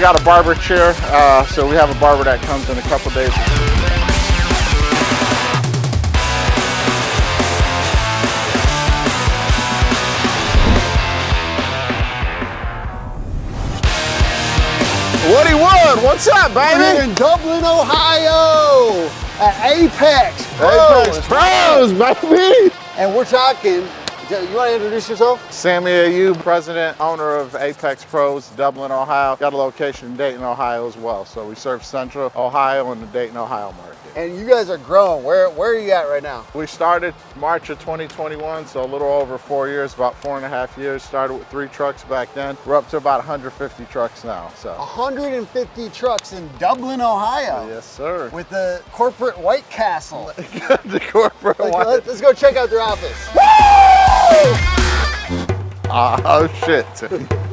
got a barber chair, so we have a barber that comes in a couple days. Woody Wood, what's up, baby? We're in Dublin, Ohio at Apex Pros, baby! And we're talking, you want to introduce yourself? Sammy Ayoub, president, owner of Apex Pros, Dublin, Ohio. Got a location in Dayton, Ohio as well. So we serve Central Ohio and the Dayton, Ohio market. And you guys are growing. Where are you at right now? We started March of 2021, so a little over 4 years, about 4.5 years. Started with 3 trucks back then. We're up to about 150 trucks now. So 150 trucks in Dublin, Ohio. Yes, sir. With the corporate White Castle. The corporate White. Let's go check out their office. Oh shit!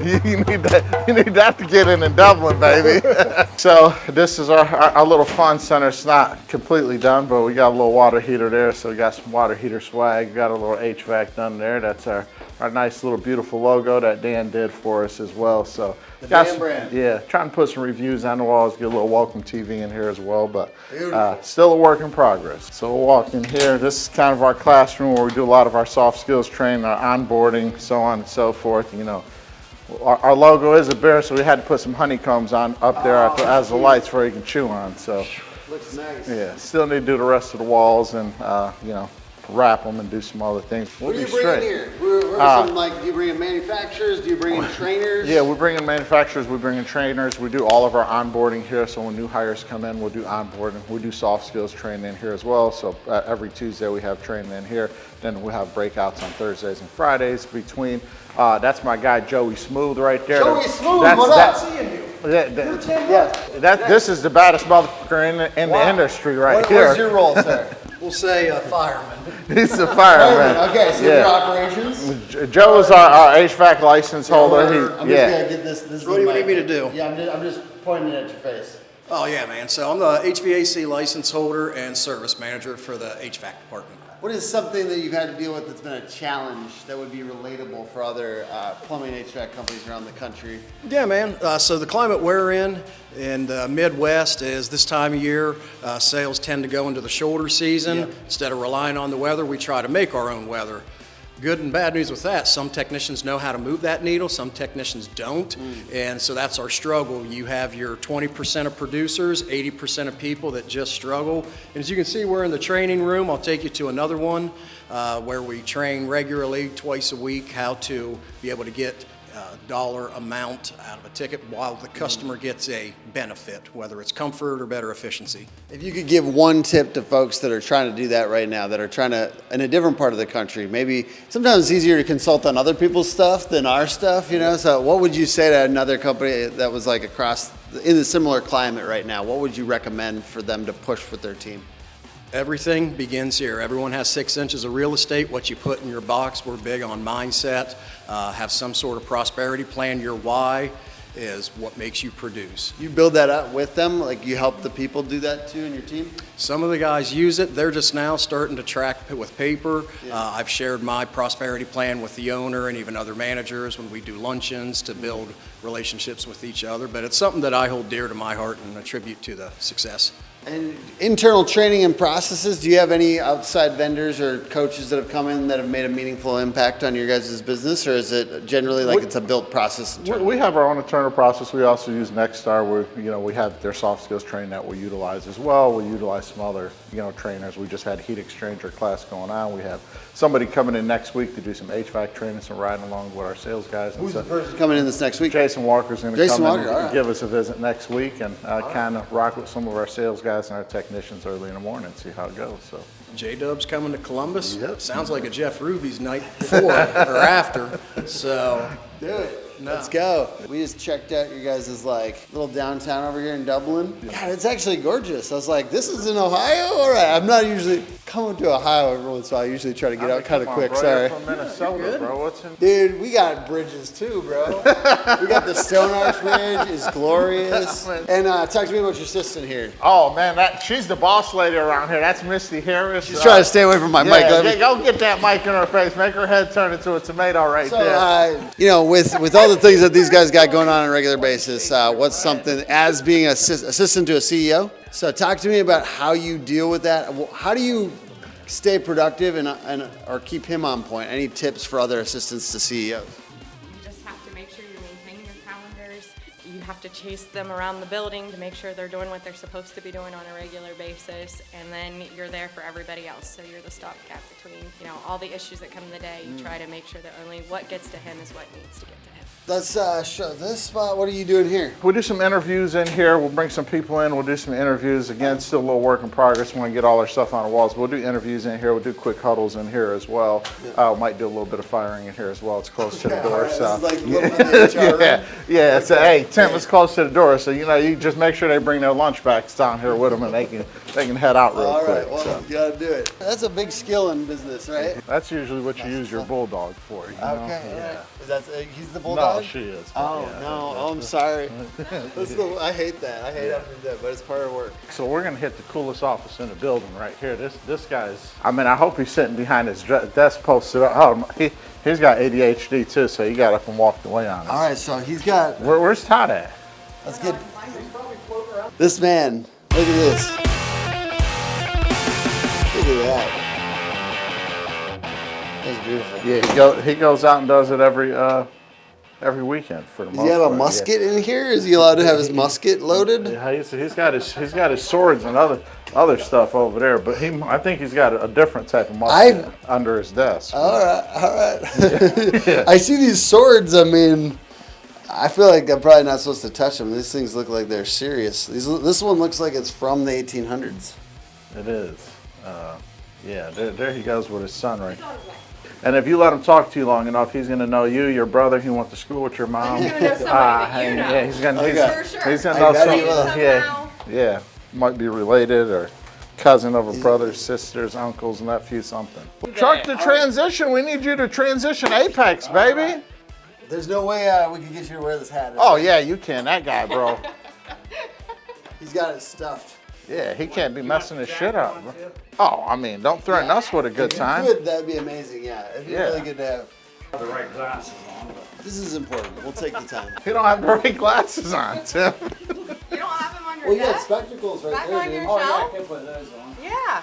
You need that to get in Dublin, baby. So this is our little fun center. It's not completely done, but we got a little water heater there. So we got some water heater swag. We got a little HVAC done there. That's our nice little beautiful logo that Dan did for us as well. So the Dan brand. Yeah, trying to put some reviews on the walls. Get a little welcome TV in here as well, but still a work in progress. So we'll walk in here. This is kind of our classroom where we do a lot of our soft skills training, our onboarding, so on and so forth. You know, our logo is a bear, so we had to put some honeycombs on up there as the lights where you can chew on. So looks nice. Yeah, still need to do the rest of the walls and you know, wrap them and do some other things. What do you bring in here? Do you bring in manufacturers? Do you bring in trainers? Yeah, we bring in manufacturers, we bring in trainers. We do all of our onboarding here. So when new hires come in, we'll do onboarding. We do soft skills training in here as well. So every Tuesday we have training in here. Then we have breakouts on Thursdays and Fridays between. That's my guy, Joey Smooth right there. Joey Smooth, what up? Seeing you. This is the baddest motherfucker in the industry right here. What's your role, sir? We'll say a fireman. He's a fireman. Okay, so your operations? Joe is our HVAC license holder. I'm just gonna get this. What do you need me to do? Yeah, I'm just pointing it at your face. Oh yeah, man. So I'm the HVAC license holder and service manager for the HVAC department. What is something that you've had to deal with that's been a challenge that would be relatable for other plumbing HVAC companies around the country? Yeah, man. So the climate we're in the Midwest is this time of year, sales tend to go into the shoulder season. Yep. Instead of relying on the weather, we try to make our own weather. Good and bad news with that. Some technicians know how to move that needle, some technicians don't. And so that's our struggle. You have your 20% of producers, 80% of people that just struggle. And as you can see, we're in the training room. I'll take you to another one where we train regularly twice a week how to be able to get dollar amount out of a ticket while the customer gets a benefit, whether it's comfort or better efficiency. If you could give one tip to folks that are trying to do that right now, that are trying to, in a different part of the country, maybe sometimes it's easier to consult on other people's stuff than our stuff, you know? So what would you say to another company that was like in a similar climate right now? What would you recommend for them to push with their team? Everything begins here. Everyone has 6 inches of real estate. What you put in your box, we're big on mindset. Have some sort of prosperity plan. Your why is what makes you produce. You build that up with them? Like you help the people do that too in your team? Some of the guys use it. They're just now starting to track with paper. Yeah. I've shared my prosperity plan with the owner and even other managers when we do luncheons to build relationships with each other. But it's something that I hold dear to my heart and attribute to the success. And internal training and processes, do you have any outside vendors or coaches that have come in that have made a meaningful impact on your guys' business, or is it generally like it's a built process? We have our own internal process. We also use Nexstar, where we have their soft skills training that we utilize as well. We utilize some other trainers. We just had heat exchanger class going on. We have somebody coming in next week to do some HVAC training, some riding along with our sales guys. Who's the person coming in this next week? Jason Walker's going to come in and right. give us a visit next week and kind of rock with some of our sales guys and our technicians early in the morning and see how it goes. So J-Dub's coming to Columbus. Yep. Sounds like a Jeff Ruby's night before or after. So do it. Let's go. We just checked out your guys' like little downtown over here in Dublin. God, it's actually gorgeous. I was like, this is in Ohio? All right. I'm not usually coming to Ohio every once in a while. I usually try to get out kind of quick. Bro, sorry. you're from Minnesota, bro. What's in? Dude, we got bridges too, bro. We got the Stone Arch Bridge. It's glorious. And talk to me about your assistant here. Oh man, she's the boss lady around here. That's Misty Harris. She's trying to stay away from my mic. Go get that mic in her face. Make her head turn into a tomato right there. So, with all the the things that these guys got going on a regular basis. What's something, as being assistant to a CEO? So talk to me about how you deal with that. How do you stay productive and or keep him on point? Any tips for other assistants to CEOs? You just have to make sure you're maintaining your calendars. You have to chase them around the building to make sure they're doing what they're supposed to be doing on a regular basis. And then you're there for everybody else. So you're the stopgap between, all the issues that come in the day. You try to make sure that only what gets to him is what needs to get to him. Let's show this spot. What are you doing here? We'll do some interviews in here. We'll bring some people in. We'll do some interviews. Again, still a little work in progress. We want to get all our stuff on the walls. We'll do interviews in here. We'll do quick huddles in here as well. Might do a little bit of firing in here as well. It's close to the door. Right, So. this is like a little bit of HR room. Yeah. So hey, Tim is close to the door. So you just make sure they bring their lunch bags down here with them, and they can head out real All quick. right, well, you gotta do it. That's a big skill in business, right? That's usually what you use your bulldog for. You know? Okay. Yeah. Is that he's the bulldog? No, she is. Oh Yeah. no! Oh, I'm sorry. I hate that. I hate having to do that, but it's part of work. So we're gonna hit the coolest office in the building right here. This guy's. I mean, I hope he's sitting behind his desk posted up. Oh, he's got ADHD too, so he got up and walked away on us. All right, so he's got. Where's Todd at? Let's get this man. Look at this. Look at that. That's beautiful. Yeah, he goes out and does it every weekend for the most part. Does he have a musket in here? Is he allowed to have his musket loaded? Yeah, he's got his swords and other stuff over there, but I think he's got a different type of musket under his desk. All right. Yeah. I see these swords. I mean, I feel like I'm probably not supposed to touch them. These things look like they're serious. This one looks like it's from the 1800s. It is. Yeah, there he goes with his son right. And if you let him talk to you long enough, he's going to know you, your brother. He went to school with your mom. He's going to know somebody that you know. Yeah, he's going For sure. to know Somehow. Yeah, might be related or cousin of a brother, sisters, uncles, nephews, something. Truck the transition. We need you to transition Apex, baby. There's no way we can get you to wear this hat. Oh yeah, you can. That guy, bro. He's got it stuffed. Yeah, he can't be messing his shit up. Bro. Oh, I mean, don't threaten us with a good time. If you could, that'd be amazing. Yeah, it'd be really good to have. The right glasses on. This is important. We'll take the time. You don't have the right glasses on, Tim. You don't have him on your Well, you got desk? spectacles right Back there, on dude. your Oh yeah, I shelf? can put those on. Yeah.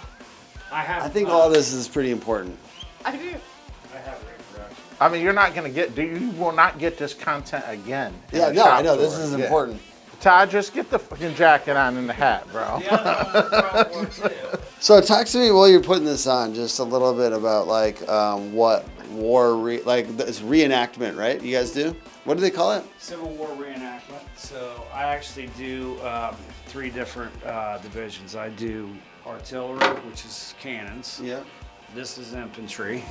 I think all this is pretty important. I do. I have reproduction. I mean, you will not get this content again. in Yeah, a no, shop I know. This tour. is Yeah. important. Todd, just get the fucking jacket on and the hat, bro. The other one probably works too. So talk to me while you're putting this on, just a little bit about like what war, like this reenactment, right? You guys do? What do they call it? Civil War reenactment. So I actually do 3 different divisions. I do artillery, which is cannons. Yeah. This is infantry,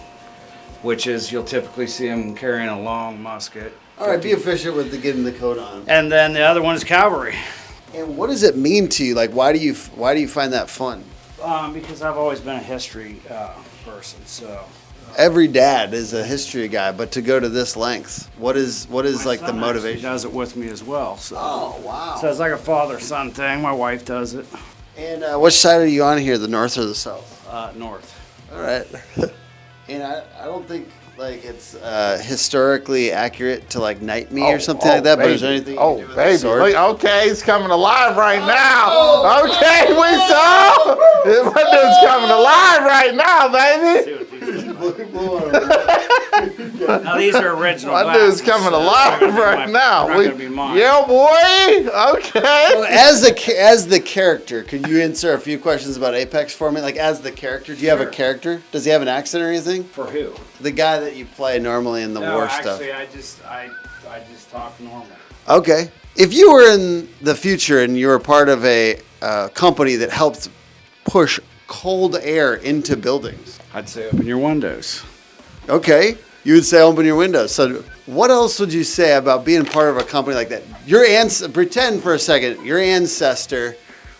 which is you'll typically see them carrying a long musket. All right, be efficient with getting the coat on. And then the other one is cavalry. And what does it mean to you? Like, why do you find that fun? Because I've always been a history person. So Every dad is a history guy, but to go to this length, what is my like the son motivation? actually does it with me as well. So. Oh wow! So it's like a father-son thing. My wife does it. And which side are you on here, the north or the south? North. All right. And I don't think like it's historically accurate to like knight me or something like that. But is there anything? You can do with the sword? Look, okay, he's coming alive right now. Okay, we saw. My dude's coming alive right now, baby. Now these are original My glasses. dude's coming so alive they're not gonna be right my- now. they're not gonna be mine. Yeah, boy. Okay. So as the character, could you answer a few questions about Apex for me? Like as the character, do you have a character? Does he have an accent or anything? For who? The guy that you play normally in the war stuff. Actually, I just talk normal. Okay. If you were in the future and you were part of a company that helped push cold air into buildings, I'd say open your windows. okay, you would say open your windows. So what else would you say about being part of a company like that? Pretend for a second your ancestor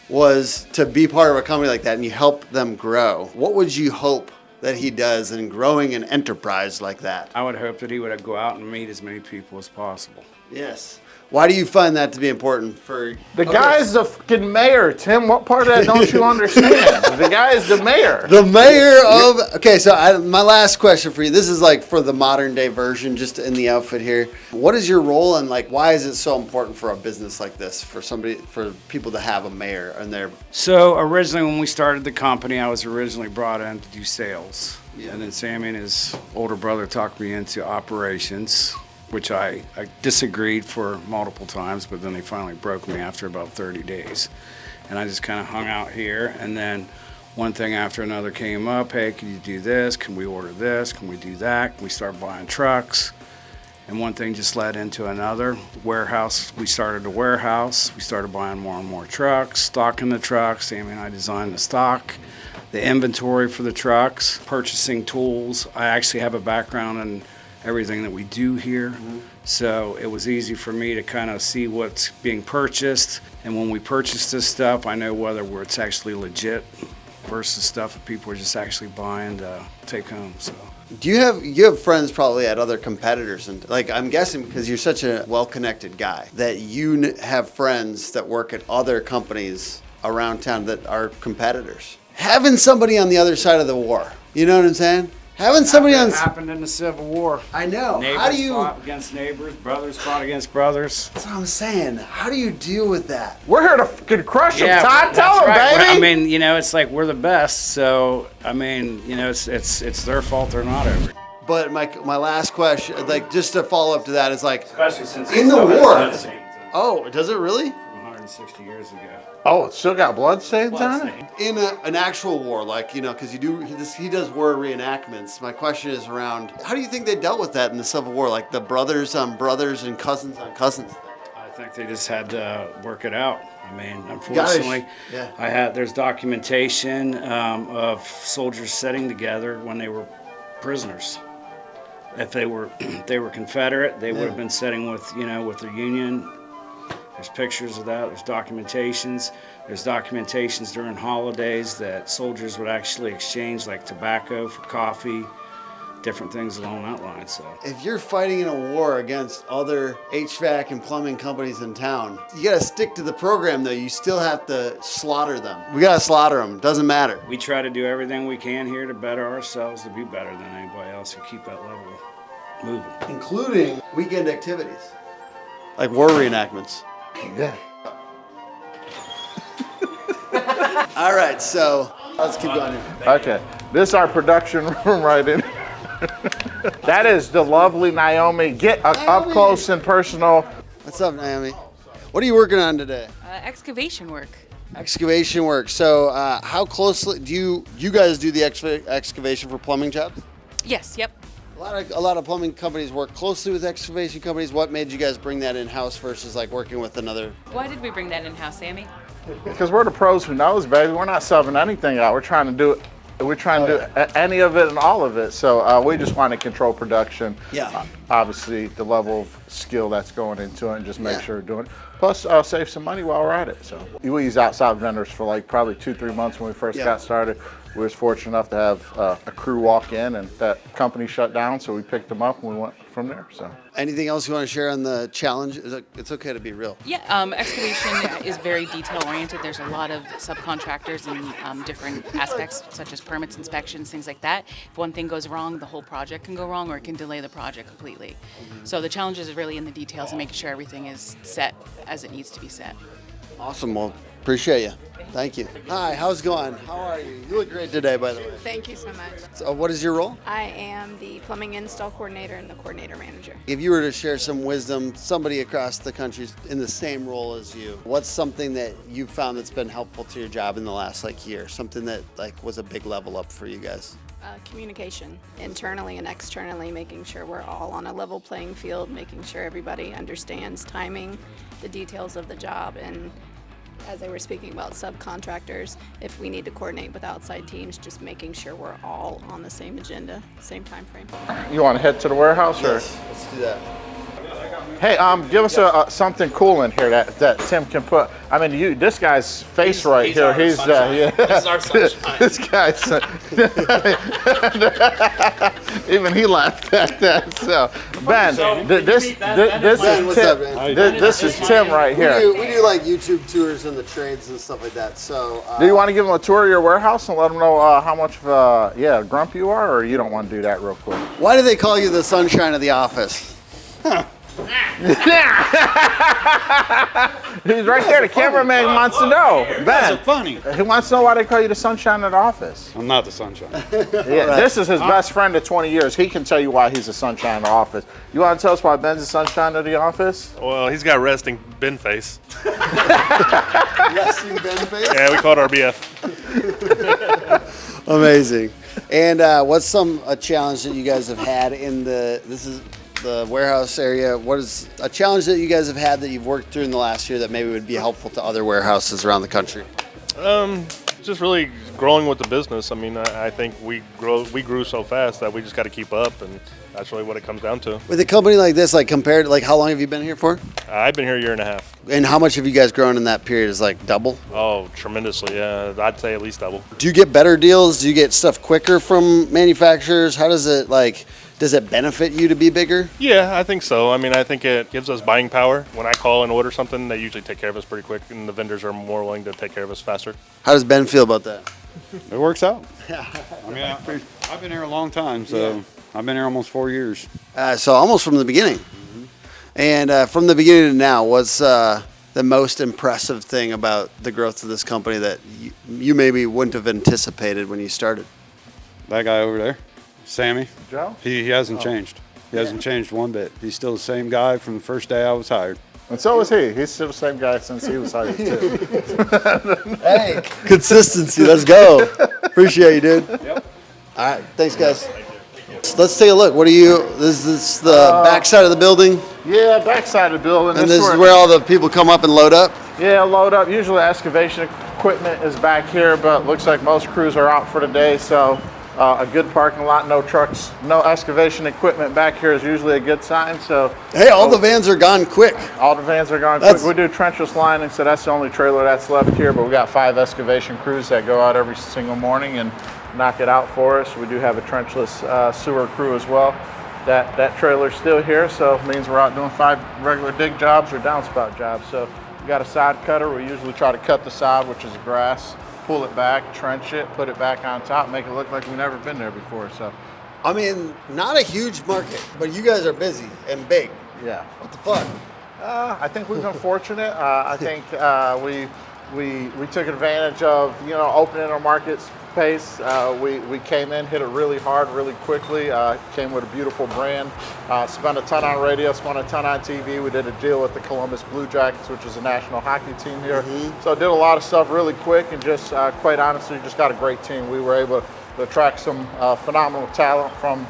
was to be part of a company like that and you helped them grow. What would you hope that he does in growing an enterprise like that? I would hope that he would go out and meet as many people as possible. Yes. Why do you find that to be important for The guy's the fucking mayor, Tim. What part of that don't you understand? The guy is the mayor. the mayor of? Okay, so my last question for you. This is like for the modern day version, just in the outfit here. What is your role, and like why is it so important for a business like this for people to have a mayor in their? So originally when we started the company, I was originally brought in to do sales. Yeah. And then Sammy and his older brother talked me into operations, which I disagreed for multiple times, but then they finally broke me after about 30 days. And I just kind of hung out here, and then one thing after another came up. Hey, can you do this? Can we order this? Can we do that? Can we start buying trucks? And one thing just led into another. Warehouse, we started a warehouse. We started buying more and more trucks, stocking the trucks. Sammy and I designed the stock, the inventory for the trucks, purchasing tools. I actually have a background in everything that we do here. So it was easy for me to kind of see what's being purchased. And when we purchase this stuff, I know whether it's actually legit versus stuff that people are just actually buying to take home. So. Do you have friends probably at other competitors, and like I'm guessing because you're such a well-connected guy that you have friends that work at other companies around town that are competitors. Having somebody on the other side of the war, you know what I'm saying? Having somebody on. That happened in the Civil War. I know. Neighbors How do you? fought against neighbors, brothers fought against brothers. That's what I'm saying. How do you deal with that? We're here to fucking crush them, Yeah, Todd. that's Tell them, right. baby. I mean, you know, it's like we're the best. So, I mean, you know, it's their fault they're not over. But my last question, like just to follow up to that, is like Especially since in the war. Oh, does it really? 160 years ago. Oh, it's still got bloodstains on it? In an actual war, like, you know, because he does war reenactments. My question is around, how do you think they dealt with that in the Civil War? Like the brothers on brothers and cousins on cousins? I think they just had to work it out. I mean, unfortunately, yeah. there's documentation of soldiers sitting together when they were prisoners. If they were Confederate, they would have been sitting with their Union. There's pictures of that. There's documentations. There's documentations during holidays that soldiers would actually exchange like tobacco for coffee, different things along that line. So If you're fighting in a war against other HVAC and plumbing companies in town, you got to stick to the program, though. You still have to slaughter them. We got to slaughter them. Doesn't matter. we try to do everything we can here to better ourselves, to be better than anybody else, and keep that level moving. Including weekend activities. Like war reenactments. Yeah. All right, so let's keep going here. Okay. This is our production room right in. That is the lovely Naomi. Get up close and personal. What's up, Naomi? What are you working on today? Excavation work. Excavation work. So how closely do you guys do the excavation for plumbing jobs? Yes, yep. A lot of plumbing companies work closely with excavation companies. What made you guys bring that in-house versus like working with another? Why did we bring that in-house, Sammy? Because we're the pros who knows, baby. We're not subbing anything out. We're trying to do it. We're trying to do any of it and all of it. So we just want to control production. Yeah. Obviously, the level of skill that's going into it, and just make sure we're doing it. Plus, save some money while we're at it. So we use outside vendors for like probably 2-3 months when we first got started. We was fortunate enough to have a crew walk in, and that company shut down, so we picked them up and we went from there. So. Anything else you want to share on the challenge? It's okay to be real. Yeah, excavation is very detail-oriented. There's a lot of subcontractors and different aspects, such as permits, inspections, things like that. If one thing goes wrong, the whole project can go wrong, or it can delay the project completely. So the challenge is really in the details and making sure everything is set as it needs to be set. Awesome. Well, appreciate you. Thank you. Hi, how's it going? How are you? You look great today, by the way. Thank you so much. So, what is your role? I am the plumbing install coordinator and the coordinator manager. If you were to share some wisdom, somebody across the country in the same role as you, what's something that you found that's been helpful to your job in the last year? Something that was a big level up for you guys? Communication, internally and externally, making sure we're all on a level playing field, making sure everybody understands timing, the details of the job, and as they were speaking about subcontractors, if we need to coordinate with outside teams, just making sure we're all on the same agenda, same time frame. You want to head to the warehouse, or? Yes, let's do that. Hey, give us something cool in here that Tim can put. I mean, this guy's face right here. He's yeah. This is our sunshine. This guy's even he laughed at that. So Ben, this is What's Tim. up, man? This is Tim right here. We do like YouTube tours in the trades and stuff like that. So Do you want to give him a tour of your warehouse and let them know how much of a grump you are, or you don't want to do that real quick? why do they call you the sunshine of the office? He's right there. The cameraman wants to know. Ben, Funny. he wants to know why they call you the sunshine of the office. I'm not the sunshine. Yeah, this is his best friend of 20 years. He can tell you why he's the sunshine of the office. You want to tell us why Ben's the sunshine of the office? Well, he's got resting Ben face. Resting Ben face? Yeah, we call it our BF. Amazing. And what's a challenge that you guys have had in the warehouse area? What is a challenge that you guys have had that you've worked through in the last year that maybe would be helpful to other warehouses around the country? Just really growing with the business. I mean, I think we grew so fast that we just got to keep up, and that's really what it comes down to. With a company like this, like compared, like how long have you been here for? I've been here a year and a half. And how much have you guys grown in that period? Is like double? Oh, tremendously, yeah. I'd say at least double. Do you get better deals? Do you get stuff quicker from manufacturers? How does it does it benefit you to be bigger? Yeah, I think so. I mean, I think it gives us buying power. When I call and order something, they usually take care of us pretty quick, and the vendors are more willing to take care of us faster. How does Ben feel about that? It works out. I mean, I've been here a long time, so I've been here almost 4 years. So almost from the beginning. And from the beginning to now, what's the most impressive thing about the growth of this company that you maybe wouldn't have anticipated when you started? That guy over there, Sammy, Joe? he hasn't changed. He hasn't changed one bit. He's still the same guy from the first day I was hired. And so is he. He's still the same guy since he was hired too. Hey, consistency. Let's go. Appreciate you, dude. Yep. All right. Thanks, guys. Let's take a look. What are you? This is the back side of the building, Yeah, backside of the building. and this is where all the people come up and load up. Yeah, load up. Usually excavation equipment is back here, but looks like most crews are out for the day, so a good parking lot, no trucks, no excavation equipment back here is usually a good sign. So Hey, all the vans are gone quick. all the vans are gone That's- quick. We do trenchless lining, so that's the only trailer that's left here, but we got 5 excavation crews that go out every single morning and knock it out for us. We do have a trenchless sewer crew as well. That trailer's still here, so it means we're out doing 5 regular dig jobs or downspout jobs. So we got a side cutter. We usually try to cut the side, which is grass, pull it back, trench it, put it back on top, make it look like we've never been there before. So I mean, not a huge market, but you guys are busy and big. yeah. What the fuck? I think we've been fortunate. I think we took advantage of opening our market space. We came in, hit it really hard, really quickly. Came with a beautiful brand. Spent a ton on radio, spent a ton on TV. We did a deal with the Columbus Blue Jackets, which is a national hockey team here. So did a lot of stuff really quick, and just quite honestly, just got a great team. We were able to attract some phenomenal talent from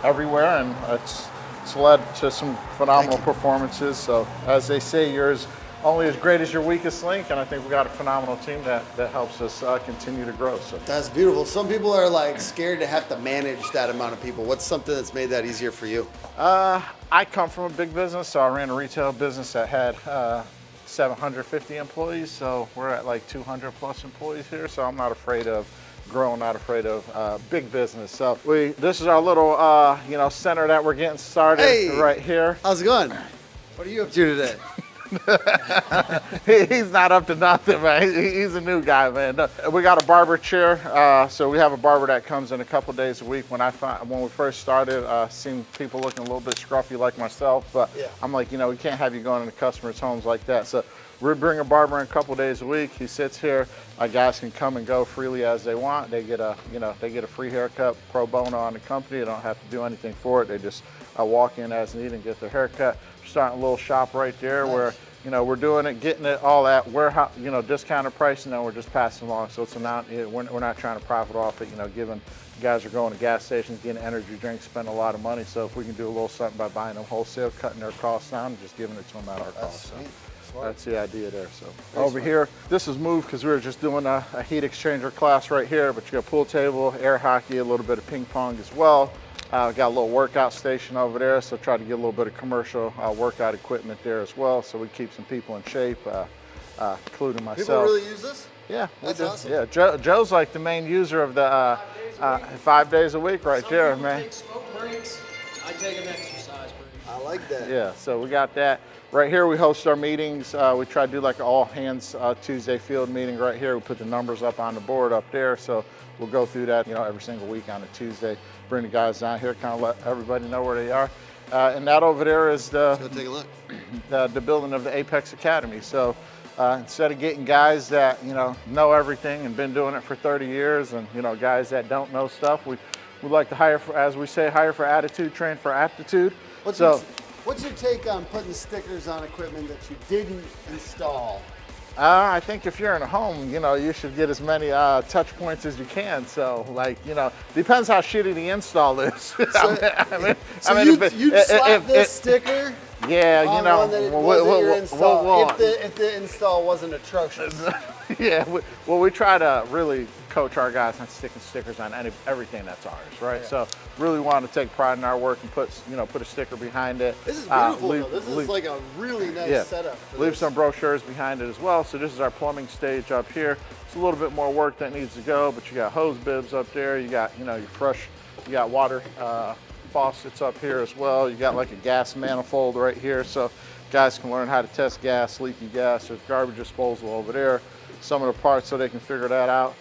everywhere, and it's led to some phenomenal performances. So as they say, yours only as great as your weakest link, and I think we got a phenomenal team that helps us continue to grow. So That's beautiful. Some people are like scared to have to manage that amount of people. What's something that's made that easier for you? I come from a big business, so I ran a retail business that had 750 employees. So we're at like 200 plus employees here. So I'm not afraid of growing, not afraid of big business. So this is our little center that we're getting started right here. How's it going? What are you up to today? He's not up to nothing, man. He's a new guy, man. We got a barber chair, so we have a barber that comes in a couple days a week. When we first started, seen people looking a little bit scruffy like myself, but I'm like, we can't have you going into customers' homes like that. So we bring a barber in a couple days a week. He sits here. Our guys can come and go freely as they want. They get a free haircut pro bono on the company. They don't have to do anything for it. They just walk in as needed and get their haircut. Starting a little shop right there where we're doing it, getting it all at warehouse, discounted price, and then we're just passing along. So it's we're not trying to profit off it. Giving guys are going to gas stations, getting energy drinks, spending a lot of money. So if we can do a little something by buying them wholesale, cutting their costs down, and just giving it to them at our cost. So that's the idea there. So over here, this is moved because we were just doing a heat exchanger class right here, but you got pool table, air hockey, a little bit of ping pong as well. Got a little workout station over there, so try to get a little bit of commercial workout equipment there as well, so we keep some people in shape, including myself. People really use this? Yeah, we That's do. awesome. Yeah, Joe's like the main user of the 5 days a week right there, Some man. people take smoke breaks. I take an exercise break. I like that. Yeah, so we got that. Right here we host our meetings. We try to do like an all hands Tuesday field meeting right here. We put the numbers up on the board up there, so we'll go through that, every single week on a Tuesday. Bring the guys down here, kind of let everybody know where they are. And that over there is Let's go take a look. the building of the Apex Academy. So instead of getting guys that know everything and been doing it for 30 years, and guys that don't know stuff, we like to hire for, as we say, hire for attitude, train for aptitude. What's your take on putting stickers on equipment that you didn't install? I think if you're in a home, you should get as many touch points as you can. So, depends how shitty the install is. You'd slap this sticker? Yeah, on one that wasn't your install, if the install wasn't atrocious. Yeah, we try to really coach our guys on sticking stickers on everything that's ours, right? Yeah. So really want to take pride in our work and put a sticker behind it. This is beautiful though. This is like a really nice setup. Leave some brochures behind it as well. So this is our plumbing stage up here. It's a little bit more work that needs to go, but you got hose bibs up there. You got, your fresh, you got water faucets up here as well. You got like a gas manifold right here. So guys can learn how to test gas, leaky gas. There's garbage disposal over there. Some of the parts so they can figure that out.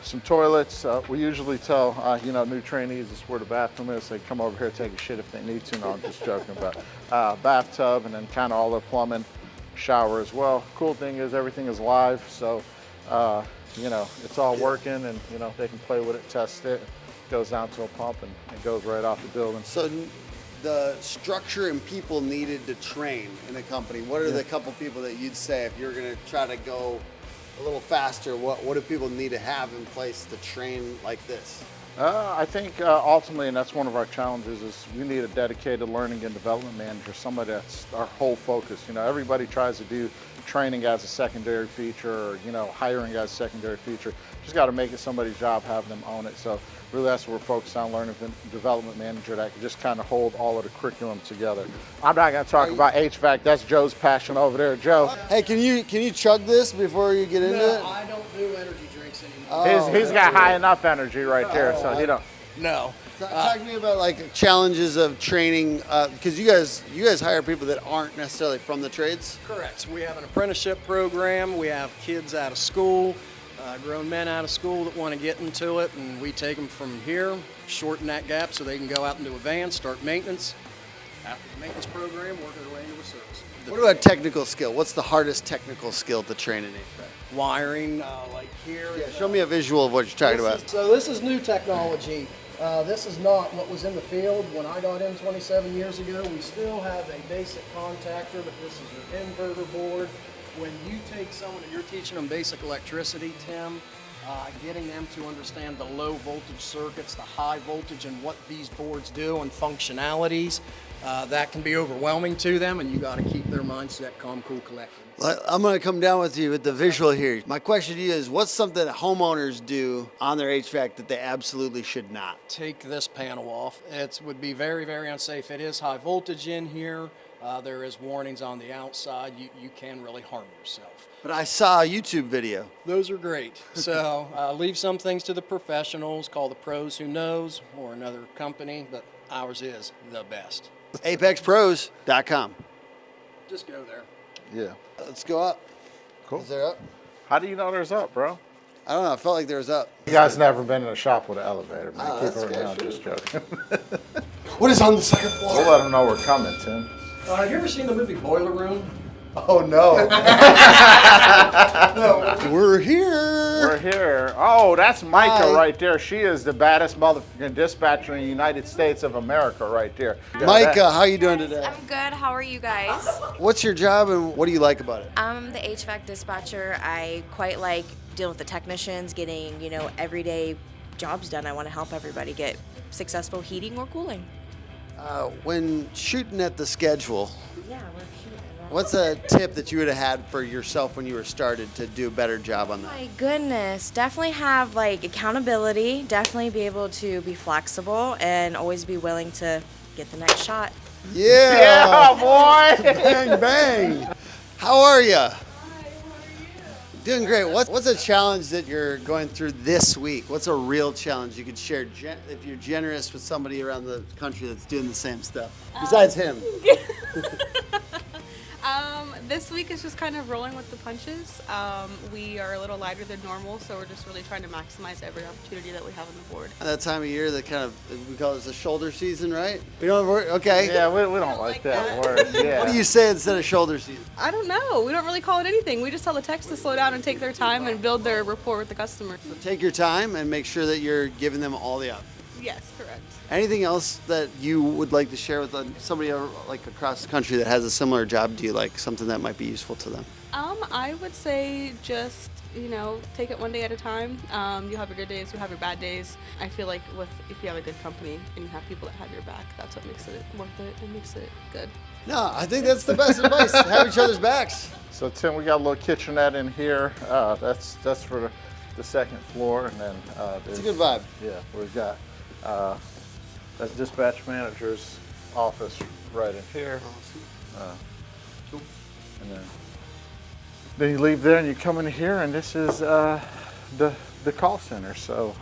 Some toilets. We usually tell new trainees this is where the bathroom is. They come over here, take a shit if they need to. No, I'm just joking. But bathtub, and then kind of all their plumbing, shower as well. Cool thing is everything is live, so it's all working, and they can play with it, test it. Goes down to a pump and it goes right off the building. So the structure and people needed to train in a company, what are the couple people that you'd say if you're going to try to go a little faster, what do people need to have in place to train like this? I think ultimately, and that's one of our challenges, is we need a dedicated learning and development manager, somebody that's our whole focus. Everybody tries to do training as a secondary feature, or hiring as a secondary feature. Just got to make it somebody's job, have them own it. So really that's what we're focused on, learning and development manager that can just kind of hold all of the curriculum together. I'm not going to talk about HVAC. That's Joe's passion over there. Joe. Hey, can you chug this before you get into it? No, I don't do energy drinks anymore. He's got high enough energy right there, so he don't. No. Talk to me about like challenges of training, because you guys hire people that aren't necessarily from the trades. Correct. We have an apprenticeship program. We have kids out of school, grown men out of school that want to get into it, and we take them from here, shorten that gap so they can go out into a van, start maintenance. After the maintenance program, work their way into a service. What about technical skill? What's the hardest technical skill to train in HVAC? Wiring, like here. Yeah, show me a visual of what you're talking about. This is new technology. This is not what was in the field when I got in 27 years ago. We still have a basic contactor, but this is your inverter board. When you take someone and you're teaching them basic electricity, Tim, getting them to understand the low voltage circuits, the high voltage, and what these boards do and functionalities, that can be overwhelming to them, and you got to keep their mindset calm, cool, collected. I'm going to come down with you with the visual here. My question to you is, what's something that homeowners do on their HVAC that they absolutely should not? Take this panel off. It would be very, very unsafe. It is high voltage in here. There is warnings on the outside. You can really harm yourself. But I saw a YouTube video. Those are great. So leave some things to the professionals. Call the pros who knows, or another company, but ours is the best. ApexPros.com. Just go there. Yeah. Let's go up. Cool. Is there up? How do you know there's up, bro? I don't know. I felt like there was up. You guys never been in a shop with an elevator, man. Oh, Keep that's it around, good. just joking. What is on the second floor? We'll let them know we're coming, Tim. Have you ever seen the movie Boiler Room? Oh, no. We're here. We're here. Oh, that's Micah Hi. right there. She is the baddest motherfucking dispatcher in the United States of America right there. Micah, how you doing today? I'm good. How are you guys? What's your job and what do you like about it? I'm the HVAC dispatcher. I quite like dealing with the technicians, getting, everyday jobs done. I want to help everybody get successful heating or cooling. When shooting at the schedule, Yeah, we're shooting. what's a tip that you would have had for yourself when you were started to do a better job on that? My goodness, definitely have like accountability, definitely be able to be flexible and always be willing to get the next shot. Yeah, boy. bang, bang. How are you? Doing great. What's a challenge that you're going through this week? What's a real challenge you could share if you're generous with somebody around the country that's doing the same stuff? Besides him. This week is just kind of rolling with the punches. We are a little lighter than normal, so we're just really trying to maximize every opportunity that we have on the board. At that time of year, that kind of, we call it the shoulder season, right? We don't okay. Yeah, we don't like that word. Yeah. What do you say instead of shoulder season? I don't know. We don't really call it anything. We just tell the techs to slow down and take their time and build their rapport with the customer. So take your time and make sure that you're giving them all the options. Yes, correct. Anything else that you would like to share with somebody like across the country that has a similar job to you, like something that might be useful to them? I would say just, take it one day at a time. You have your good days, you have your bad days. I feel like if you have a good company and you have people that have your back, that's what makes it worth it and makes it good. No, I think that's the best advice. Have each other's backs. So Tim, we got a little kitchenette in here. That's for the second floor, and then It's a good vibe. Yeah, we've got that's dispatch manager's office right in here. Cool. And then you leave there and you come in here, and this is the call center. So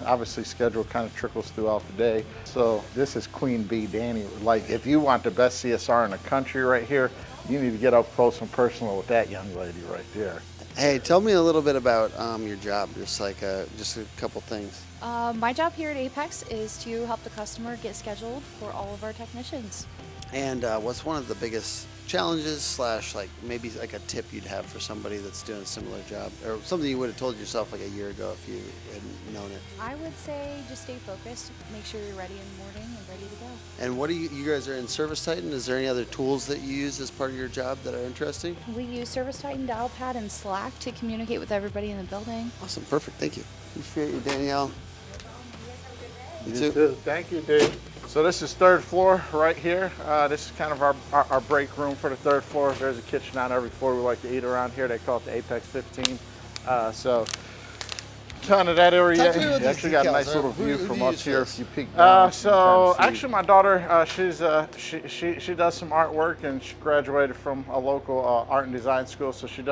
obviously schedule kind of trickles throughout the day. So this is Queen Bee Danny. Like, if you want the best CSR in the country right here, you need to get up close and personal with that young lady right there. Hey, tell me a little bit about your job, just a couple things. My job here at Apex is to help the customer get scheduled for all of our technicians. And what's one of the biggest challenges / maybe like a tip you'd have for somebody that's doing a similar job, or something you would have told yourself like a year ago if you hadn't known it? I would say just stay focused, make sure you're ready in the morning and ready to go. And what do you guys are in Service Titan? Is there any other tools that you use as part of your job that are interesting? We use Service Titan, Dialpad, and Slack to communicate with everybody in the building. Awesome, perfect, thank you. Appreciate you, Danielle. You too. Thank you, Dave. So this is third floor right here. This is kind of our break room for the third floor. There's a kitchen on every floor. We like to eat around here. They call it the Apex 15. So kind of that area. You actually got a nice little view from up here if you peek down. So actually my daughter, she does some artwork, and she graduated from a local art and design school, so she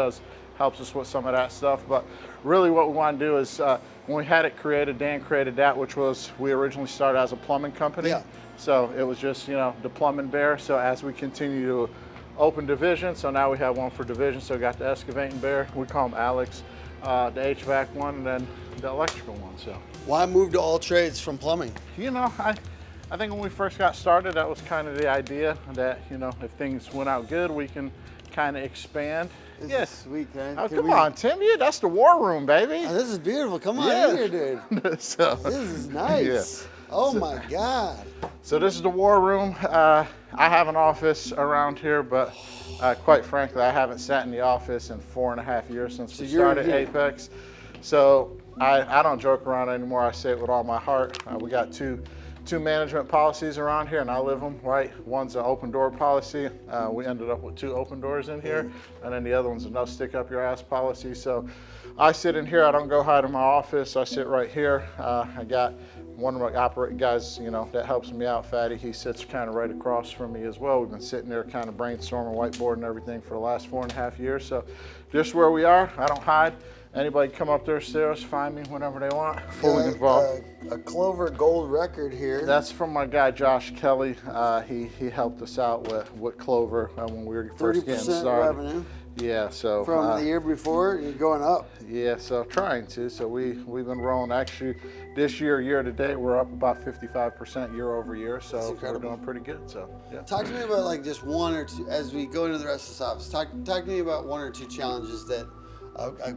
helps us with some of that stuff. But really what we want to do is, when we had it created, Dan created that, which was, we originally started as a plumbing company. Yeah. So it was just, the plumbing bear. So as we continue to open division, so now we have one for division. So we got the excavating bear, we call him Alex, the HVAC one, and then the electrical one. So why move to all trades from plumbing? I think when we first got started, that was kind of the idea that, if things went out good, we can kind of expand. This is sweet, man. Oh, come on, Tim. Yeah, that's the war room, baby. Oh, this is beautiful. Come on in here, dude. So, this is nice. Yeah. Oh, my God. So this is the war room. I have an office around here, but quite frankly, I haven't sat in the office in 4.5 years since we started Apex. So I don't joke around anymore. I say it with all my heart. We got two management policies around here, and I live them, right? One's an open door policy. We ended up with 2 open doors in here, and then the other one's a no stick up your ass policy. So I sit in here. I don't go hide in my office. I sit right here. I got one of my operating guys, that helps me out, Fatty. He sits kind of right across from me as well. We've been sitting there kind of brainstorming, whiteboarding everything for the last 4.5 years. So just where we are, I don't hide. Anybody come up their stairs, find me whenever they want. Fully involved. A Clover Gold record here. That's from my guy Josh Kelly. He helped us out with Clover when we were first getting started. 30% revenue. Yeah, so from the year before, you're going up. Yeah, so trying to. So we've been rolling. Actually, this year to date, we're up about 55% year over year. So we're doing pretty good. So yeah. Talk to me about like just one or two as we go into the rest of this office. Talk to me about one or two challenges that a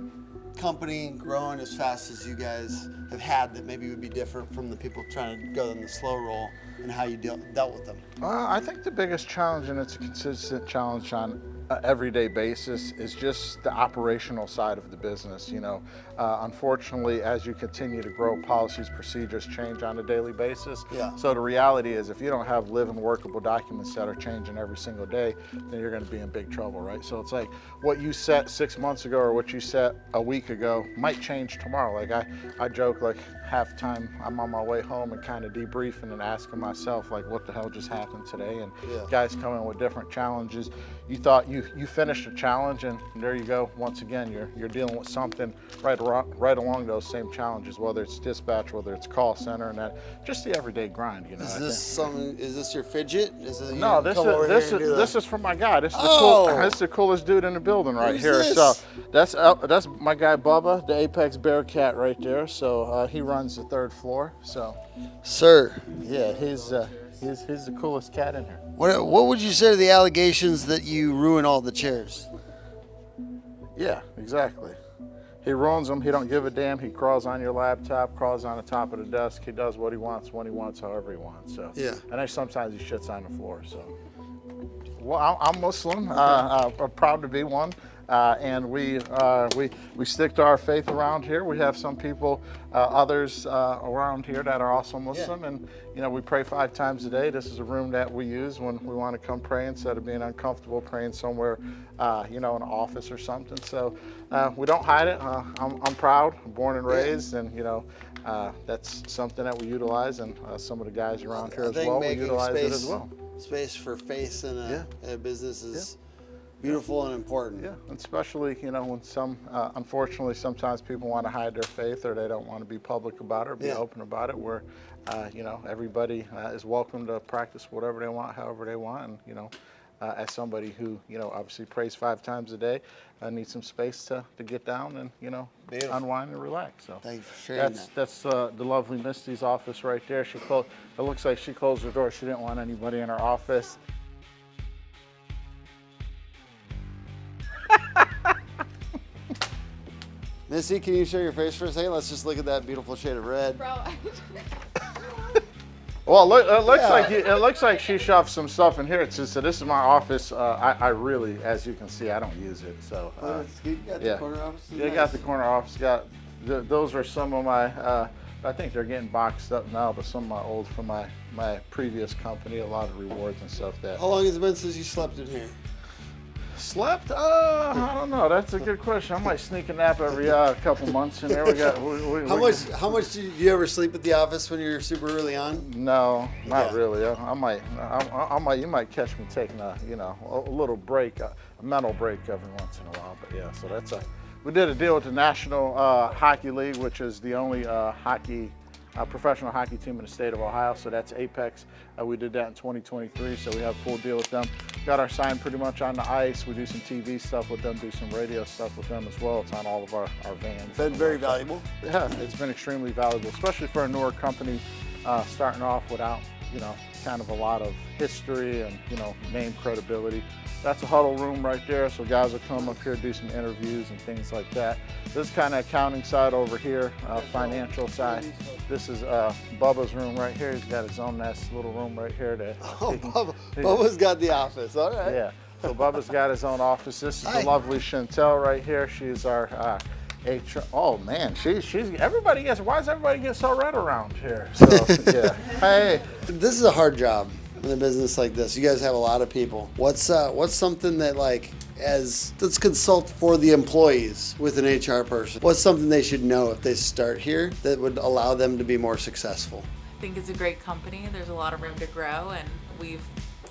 company growing as fast as you guys have had that maybe would be different from the people trying to go in the slow roll, and how you dealt with them. I think the biggest challenge, and it's a consistent challenge on everyday basis is just the operational side of the business. You know, unfortunately, as you continue to grow, policies, procedures change on a daily basis. Yeah. So the reality is, if you don't have living, workable documents that are changing every single day, then you're going to be in big trouble, right? So it's like what you set 6 months ago or what you set a week ago might change tomorrow. Like I joke, like half time I'm on my way home and kind of debriefing and asking myself, like, what the hell just happened today? And guys come in with different challenges. You thought you finished a challenge, and there you go. Once again, you're dealing with something right along those same challenges, whether it's dispatch, whether it's call center, and that just the everyday grind. You know. Is this your fidget? No, this is from my guy. This is this is the coolest dude in the building right here. This? So that's my guy Bubba, the Apex Bearcat right there. So he runs the 3rd floor. So, sir, yeah, he's the coolest cat in here. What would you say to the allegations that you ruin all the chairs? Yeah, exactly. He ruins them. He don't give a damn. He crawls on your laptop, crawls on the top of the desk. He does what he wants, when he wants, however he wants. So yeah. And then sometimes he shits on the floor. So, well, I'm Muslim. I'm proud to be one. And we stick to our faith around here. We have some people, others around here that are also Muslim, and you know, we pray 5 times a day. This is a room that we use when we want to come pray instead of being uncomfortable praying somewhere, you know, in an office or something. So we don't hide it. I'm proud, born and raised, and you know, that's something that we utilize, and some of the guys around here as well, we utilize it as well. Space for faith in a business is beautiful and important. Yeah, especially, you know, when unfortunately, sometimes people want to hide their faith, or they don't want to be public about it or be open about it, where, you know, everybody is welcome to practice whatever they want, however they want. And, you know, as somebody who, you know, obviously prays 5 times a day, I need some space to get down and, you know, unwind and relax. So thank you for sharing that. That's the lovely Misty's office right there. It looks like she closed her door. She didn't want anybody in her office. Missy, can you show your face for a second? Let's just look at that beautiful shade of red. Bro, Well, it looks like she shoved some stuff in here. So this is my office. I really, as you can see, I don't use it. So you got the corner office. Yeah, got the corner office. Those are some of my. I think they're getting boxed up now, but some of my old from my previous company. A lot of rewards and stuff that. How long has it been since you slept in here? Slept? I don't know. That's a good question. I might sneak a nap every couple months in there. How much do you ever sleep at the office when you're super early on? No, not really. I might. You might catch me taking a little break, a mental break every once in a while. But yeah, so we did a deal with the National Hockey League, which is the only professional hockey team in the state of Ohio. So that's Apex. We did that in 2023, so we have a full deal with them. Got our sign pretty much on the ice. We do some TV stuff with them, do some radio stuff with them as well. It's on all of our vans. Been very valuable. Yeah, it's been extremely valuable, especially for a newer company starting off without, you know, kind of a lot of history and, you know, name credibility. That's a huddle room right there, so guys will come up here, do some interviews and things like that. This is kind of accounting side over here, financial side. This is Bubba's room right here. He's got his own nice little room right here. Bubba's got the office, all right. Yeah, so Bubba's got his own office. This is the lovely Chantel right here. She's our HR. Oh man, she's everybody gets. Why does everybody get so red around here? So yeah. Hey, this is a hard job in a business like this. You guys have a lot of people. What's something that, like, let's consult for the employees with an HR person. What's something they should know if they start here that would allow them to be more successful? I think it's a great company. There's a lot of room to grow, and we've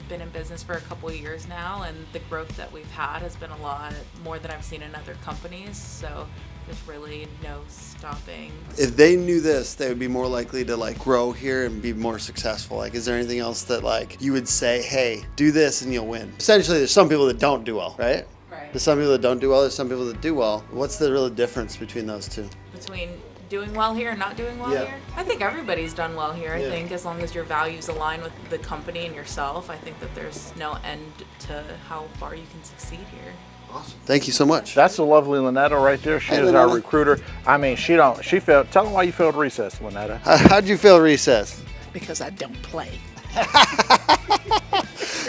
been in business for a couple of years now, and the growth that we've had has been a lot more than I've seen in other companies. So there's really no stopping. If they knew this, they would be more likely to, like, grow here and be more successful. Like, is there anything else that, like, you would say, hey, do this and you'll win? Essentially, there's some people that don't do well, right? Right. There's some people that don't do well. There's some people that do well. What's the real difference between those two? Between doing well here and not doing well here? I think everybody's done well here. I think as long as your values align with the company and yourself, I think that there's no end to how far you can succeed here. Awesome. Thank you so much. That's the lovely Lynetta right there. She is our recruiter. I mean, she failed. Tell them why you failed recess, Lynetta. How'd you fail recess? Because I don't play.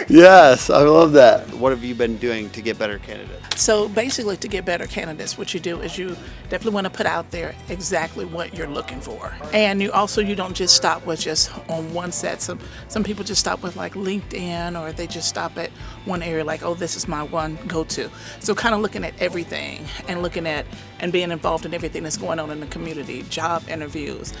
Yes, I love that. What have you been doing to get better candidates? So basically, to get better candidates, what you do is you definitely want to put out there exactly what you're looking for. And you don't just stop with just on one set. Some people just stop with like LinkedIn, or they just stop at one area like, oh, this is my one go-to. So kind of looking at everything and looking at and being involved in everything that's going on in the community, job interviews,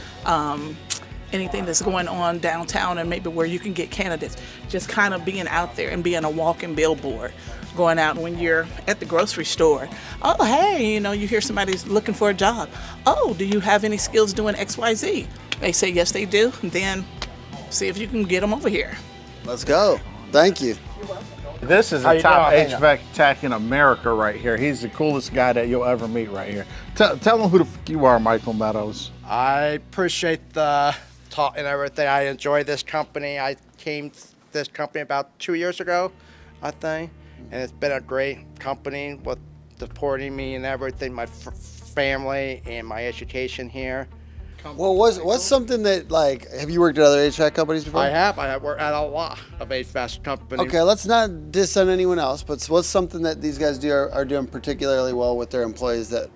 anything that's going on downtown and maybe where you can get candidates, just kind of being out there and being a walking billboard, going out when you're at the grocery store. Oh, hey, you hear somebody's looking for a job. Oh, do you have any skills doing XYZ? They say yes, they do. Then see if you can get them over here. Let's go. Thank you. This is a top HVAC tech in America right here. He's the coolest guy that you'll ever meet right here. Tell them who the f you are, Michael Meadows. I appreciate the talk and everything. I enjoy this company. I came to this company about 2 years ago, I think, and it's been a great company with supporting me and everything, my family and my education here. Well, what's something that, like, have you worked at other HVAC companies before? I have worked at a lot of HVAC companies. Okay, let's not diss on anyone else, but what's something that these guys are doing particularly well with their employees that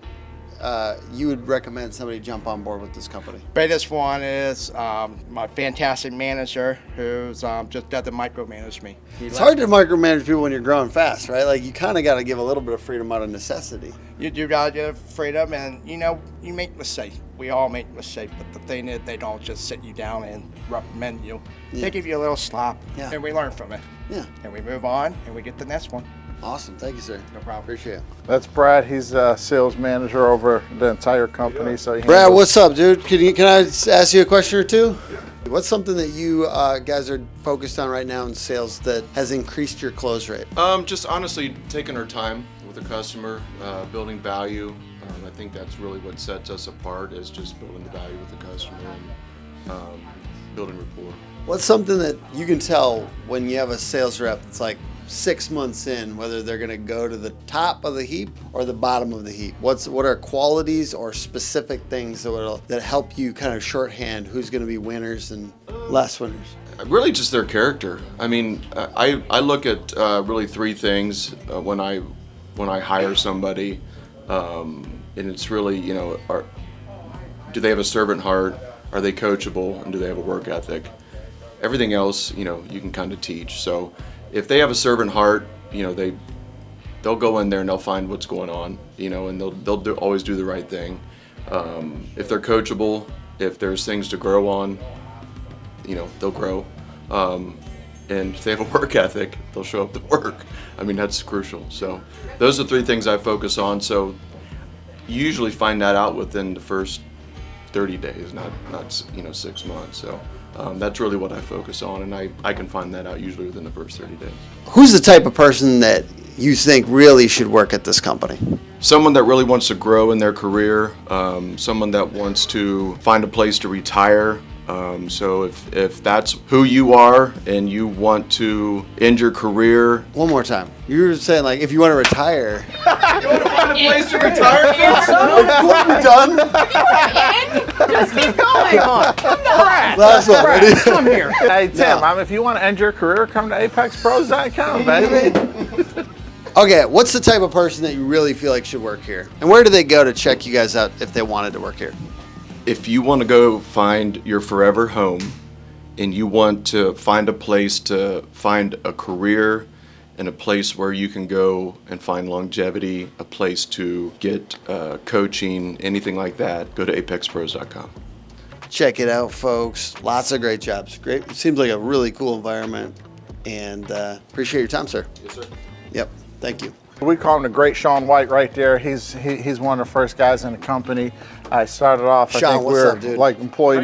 you would recommend somebody jump on board with this company? Biggest one is my fantastic manager who's just doesn't micromanage me. It's hard to micromanage people when you're growing fast, right? Like, you kind of got to give a little bit of freedom out of necessity. You do got to give freedom, and you make mistakes. We all make mistakes, but the thing is, they don't just sit you down and reprimand you. Yeah. They give you a little slap, Yeah. and we learn from it. Yeah. And we move on, and we get the next one. Awesome. Thank you, sir. No problem. Appreciate it. That's Brad. He's a sales manager over the entire company. So Brad, what's up, dude? Can I ask you a question or two? What's something that you guys are focused on right now in sales that has increased your close rate? Just honestly taking our time with the customer, building value. I think that's really what sets us apart, is just building the value with the customer and building rapport. What's something that you can tell when you have a sales rep that's like 6 months in, whether they're going to go to the top of the heap or the bottom of the heap? What are qualities or specific things that help you kind of shorthand who's going to be winners and less winners? Really just their character. I mean, I look at really three things when I hire somebody, and it's really, do they have a servant heart? Are they coachable? And do they have a work ethic? Everything else, you can kind of teach. So if they have a servant heart, they'll go in there and they'll find what's going on, and they'll always do the right thing. If they're coachable, if there's things to grow on, they'll grow. And if they have a work ethic, they'll show up to work. I mean, that's crucial. So those are three things I focus on. So you usually find that out within the first 30 days, not 6 months. So that's really what I focus on, and I can find that out usually within the first 30 days. Who's the type of person that you think really should work at this company? Someone that really wants to grow in their career, someone that wants to find a place to retire. So if that's who you are and you want to end your career. One more time. You were saying, like, if you want to retire. You want to find a place to retire? We're done. Just keep going. Last one. Ready? Come here. Hey, Tim, if you want to end your career, come to ApexPros.com, baby. Okay, what's the type of person that you really feel like should work here? And where do they go to check you guys out if they wanted to work here? If you want to go find your forever home and you want to find a place to find a career and a place where you can go and find longevity, a place to get coaching, anything like that, go to apexpros.com. Check it out, folks. Lots of great jobs. Great. It seems like a really cool environment. And appreciate your time, sir. Yes, sir. Yep. Thank you. We call him the Great Sean White right there. He's one of the first guys in the company. I started off, Sean, I think what's we're up, dude? like employee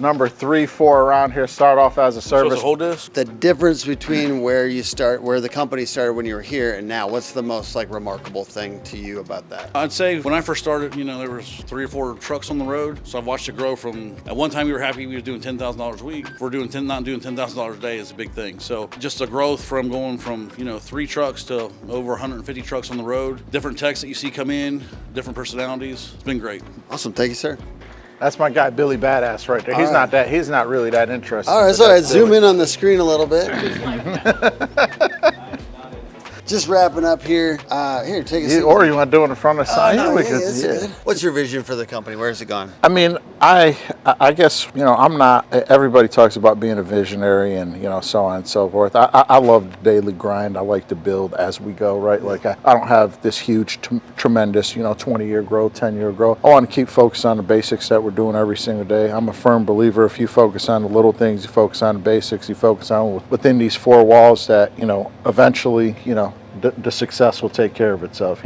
number 3, 4 around here. Started off as a service. The difference between where the company started when you were here and now, what's the most remarkable thing to you about that? I'd say when I first started, there was 3 or 4 trucks on the road. So I've watched it grow from, at one time we were happy we were doing $10,000 a week. If we're not doing $10,000 a day is a big thing. So just the growth from going from, 3 trucks to over 150 trucks on the road, different techs that you see come in, different personalities. It's been great. Awesome. Thank you, sir. That's my guy, Billy Badass, right there. He's not really that interested. All right, but so that's zoom Billy. in on the screen a little bit. Just wrapping up here. Here, take a seat. Or you want to do it in front of the sign? No, We yeah, could- it's yeah. good. What's your vision for the company? Where's it going? I mean, I guess, I'm not, everybody talks about being a visionary and, so on and so forth. I love the daily grind. I like to build as we go, right? Like, I don't have this huge, tremendous, 20-year growth, 10-year growth. I want to keep focused on the basics that we're doing every single day. I'm a firm believer if you focus on the little things, you focus on the basics, you focus on within these four walls that, eventually, the success will take care of itself.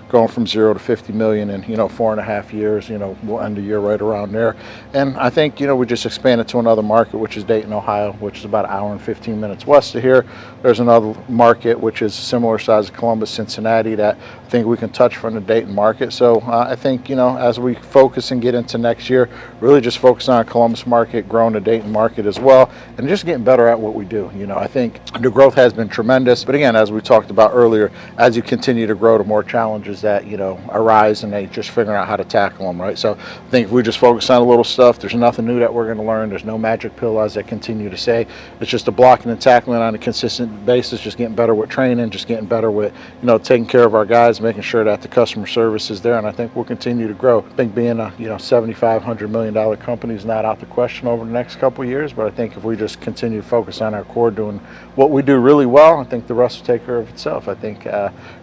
Going from 0 to 50 million in 4.5 years. We'll end the year right around there. And I think we just expanded to another market, which is Dayton, Ohio, which is about an hour and 15 minutes west of here. There's another market which is similar size to Columbus, Cincinnati, that I think we can touch from the Dayton market. So I think as we focus and get into next year, really just focus on Columbus market, growing the Dayton market as well, and just getting better at what we do. I think the growth has been tremendous, but again, as we talked about earlier, as you continue to grow, the more challenges that arise, and they just figuring out how to tackle them, right? So I think if we just focus on a little stuff, there's nothing new that we're going to learn. There's no magic pill, as I continue to say. It's just a blocking and tackling on a consistent basis, just getting better with training, just getting better with taking care of our guys, making sure that the customer service is there, and I think we'll continue to grow. I think being a $7,500 million company is not out the question over the next couple of years, but I think if we just continue to focus on our core, doing what we do really well, I think the rest will take care of itself. I think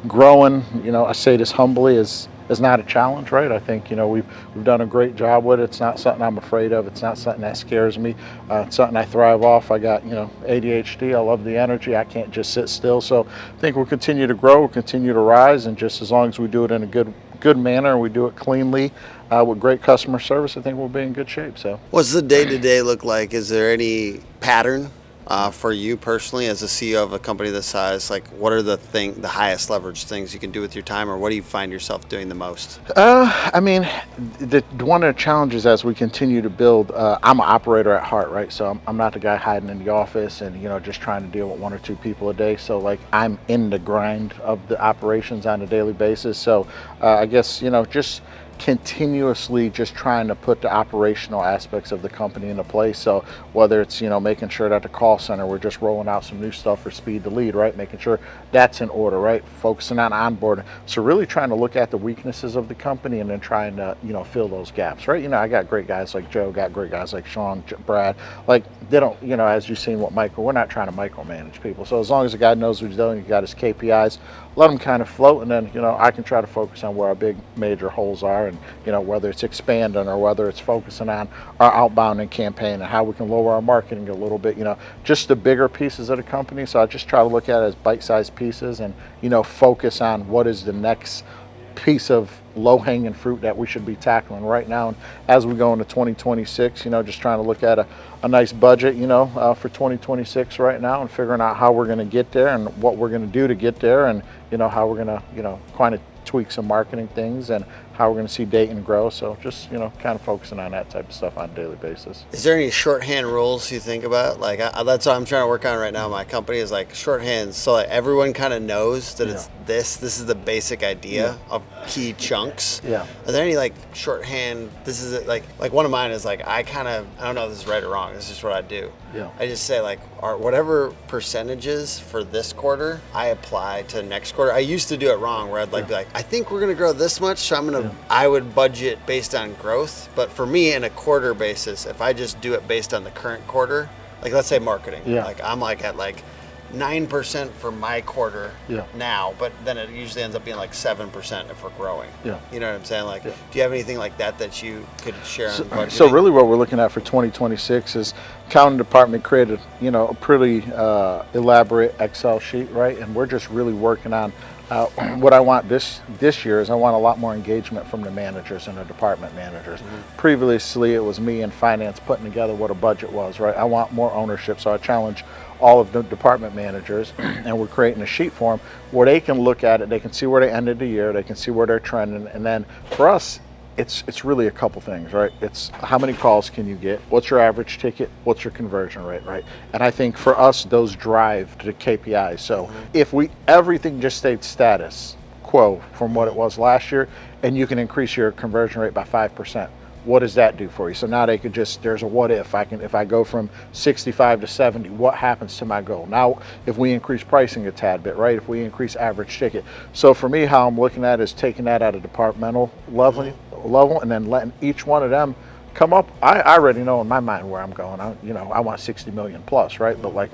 growing, I say this humbly, is not a challenge, right? I think we've done a great job with it. It's not something I'm afraid of. It's not something that scares me. It's something I thrive off. I got ADHD. I love the energy. I can't just sit still. So I think we'll continue to grow, we'll continue to rise, and just as long as we do it in a good manner and we do it cleanly with great customer service, I think we'll be in good shape. So What's the day-to-day look like? Is there any pattern for you personally as a CEO of a company this size? Like, what are the highest leverage things you can do with your time, or what do you find yourself doing the most? I mean, one of the challenges as we continue to build, I'm an operator at heart, right? So I'm not the guy hiding in the office and just trying to deal with 1 or 2 people a day. So like, I'm in the grind of the operations on a daily basis. So I guess just continuously just trying to put the operational aspects of the company into place. So whether it's making sure that the call center, we're just rolling out some new stuff for speed to lead, right? Making sure that's in order, right? Focusing on onboarding. So really trying to look at the weaknesses of the company and then trying to fill those gaps, right? I got great guys like Joe, got great guys like Sean, Brad. Like, they don't, as you've seen what we're not trying to micromanage people. So as long as the guy knows what he's doing, he got his KPIs, let him kind of float, and then I can try to focus on where our big major holes are, and whether it's expanding or whether it's focusing on our outbound and campaign and how we can lower our marketing a little bit, just the bigger pieces of the company. So I just try to look at it as bite-sized pieces and focus on what is the next piece of low-hanging fruit that we should be tackling right now. And as we go into 2026, just trying to look at a nice budget, for 2026 right now, and figuring out how we're going to get there and what we're going to do to get there, and how we're going to kind of tweak some marketing things and how we're going to see Dayton grow. So just kind of focusing on that type of stuff on a daily basis. Is there any shorthand rules you think about? Like, that's what I'm trying to work on right now in my company, is like shorthands, so like everyone kind of knows that it's this is the basic idea of key chunks. Yeah. Are there any like shorthand, this is it, like one of mine is like, I don't know if this is right or wrong, this is just what I do. Yeah. I just say like, whatever percentages for this quarter, I apply to next quarter. I used to do it wrong, where I'd be like, I think we're gonna grow this much, so I would budget based on growth. But for me, in a quarter basis, if I just do it based on the current quarter, like let's say marketing, like I'm like at like 9% for my quarter now, but then it usually ends up being like 7% if we're growing. Yeah. You know what I'm saying? Like, do you have anything like that you could share on budgeting? So really what we're looking at for 2026 is accounting department created, a pretty elaborate Excel sheet, right? And we're just really working on what I want this year is I want a lot more engagement from the managers and the department managers. Previously, it was me and finance putting together what a budget was, right? I want more ownership, so I challenge all of the department managers, and we're creating a sheet for them where they can look at it, they can see where they ended the year, they can see where they're trending, and then for us, it's really a couple things, right? It's how many calls can you get? What's your average ticket? What's your conversion rate, right? And I think for us, those drive the KPIs. So if everything just stayed status quo from what it was last year, and you can increase your conversion rate by 5%, what does that do for you? So now they could just, there's a what if. If I go from 65 to 70, what happens to my goal? Now, if we increase pricing a tad bit, right? If we increase average ticket. So for me, how I'm looking at it is taking that at a departmental level and then letting each one of them come up. I already know in my mind where I'm going. I want 60 million plus, right? But like,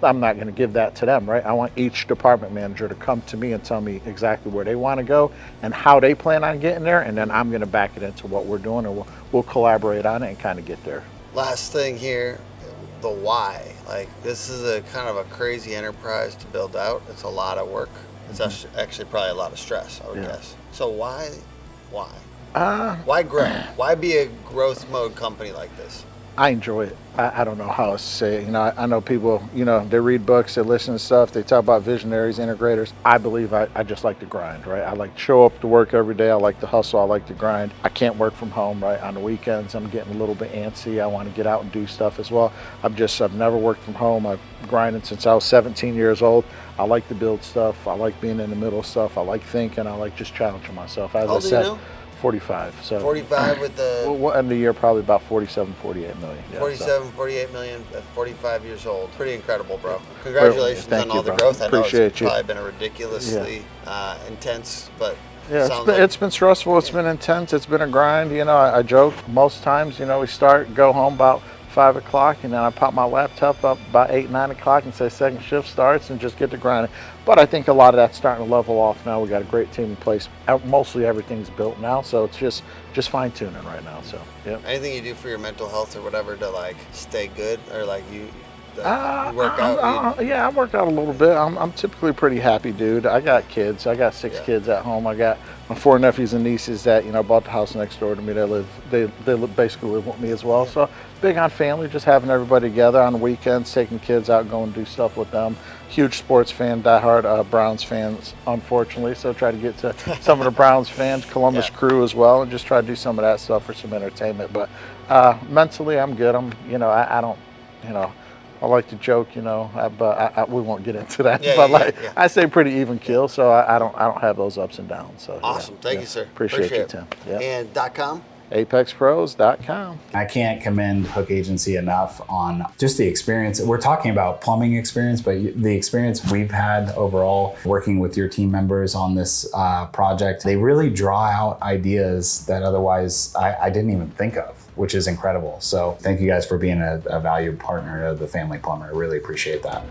I'm not going to give that to them, right? I want each department manager to come to me and tell me exactly where they want to go and how they plan on getting there, and then I'm going to back it into what we're doing, and we'll collaborate on it and kind of get there. Last thing here, the why. Like, this is a kind of a crazy enterprise to build out. It's a lot of work. It's actually probably a lot of stress, I would guess. So why? Why grow? Why be a growth mode company like this? I enjoy it. I don't know how else to say it. I know people, they read books, they listen to stuff, they talk about visionaries, integrators. I believe I just like to grind, right? I like to show up to work every day. I like to hustle. I like to grind. I can't work from home, right? On the weekends, I'm getting a little bit antsy. I want to get out and do stuff as well. I've never worked from home. I've grinded since I was 17 years old. I like to build stuff. I like being in the middle of stuff. I like thinking. I like just challenging myself. As How old I said, are you now? 45. So 45 with the... We'll end the year probably about 47, 48 million. Yeah, 47, 48 million at 45 years old. Pretty incredible, bro. Congratulations Thank on you, all the bro. growth. I know Appreciate it's you. probably been a ridiculously intense, but Yeah, sounds it's been stressful. It's been intense. It's been a grind. I joke most times. We go home about 5 o'clock, and then I pop my laptop up about 8, 9 o'clock and say second shift starts and just get to grinding. But I think a lot of that's starting to level off now. We got a great team in place. Mostly everything's built now, so it's just fine tuning right now. So yeah. Anything you do for your mental health or whatever to like stay good, or like you work out? Yeah, I work out a little bit. I'm typically a pretty happy dude. I got kids. I got 6 kids at home. I got my 4 nephews and nieces that bought the house next door to me. They basically live with me as well. So big on family, just having everybody together on the weekends, taking kids out, going and do stuff with them. Huge sports fan, diehard Browns fans, unfortunately. So try to get to some of the Browns fans, Columbus Crew as well, and just try to do some of that stuff for some entertainment. But mentally, I'm good. I don't. I like to joke, but we won't get into that. I stay pretty even keel, so I don't have those ups and downs. So awesome, thank you, sir. Appreciate you, Tim. Yeah. And .com. ApexPros.com. I can't commend Hook Agency enough on just the experience. We're talking about plumbing experience, but the experience we've had overall working with your team members on this project, they really draw out ideas that otherwise I didn't even think of, which is incredible. So thank you guys for being a valued partner of the Family Plumber. I really appreciate that.